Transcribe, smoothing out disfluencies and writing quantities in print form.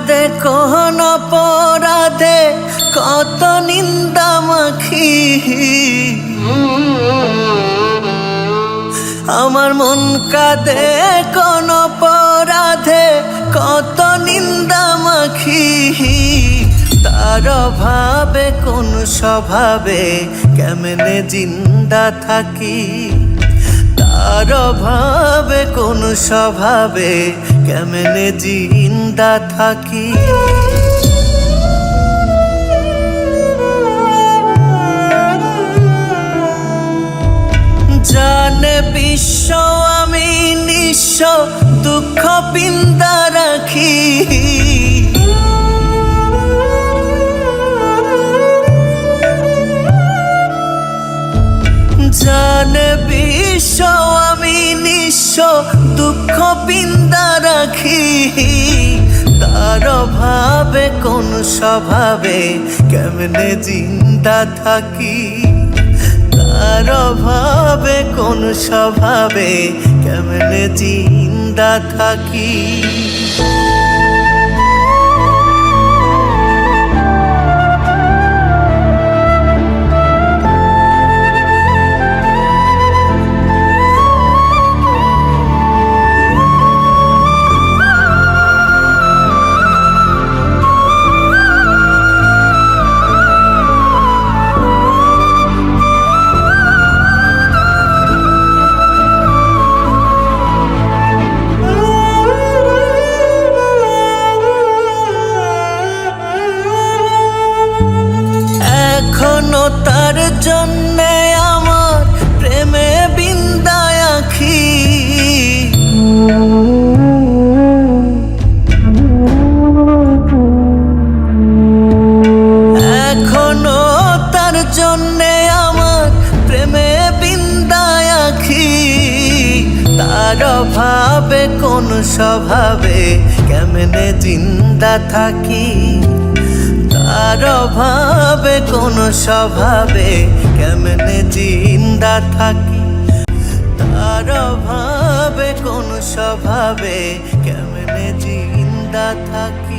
কাঁদে কোন অপরাধে কত নিন্দা মাখি। আমার মন কাঁদে কোন অপরাধে কত নিন্দা মাখি। তার অভাবে কোন স্বভাবে কেমনে জিন্দা থাকি। তার অভাবে কোন স্বভাবে কেমনে জিন্দা থাকি। জানে বিশ্ব আমি নিঃস্ব দুঃখ পিন্দা রাখি। জানে বিশ্ব আমি নিঃস্ব দুঃখ পিন্দা রাখি। তার অভাবে কোন স্বভাবে কেমনে জিন্দা থাকি। তার অভাবে কোন স্বভাবে কেমনে জিন্দা থাকি। এখনো তার জন্যে আমার প্রেমে বিন্দায় আঁখি। এখনো তার জন্যে আমার প্রেমে বিন্দায় আঁখি। তার অভাবে কোন স্বভাবে কেমনে জিন্দা থাকি। তার অভাবে কোন স্বভাবে কেমনে জিন্দা থাকি। তার অভাবে কোন স্বভাবে কেমনে জিন্দা থাকি।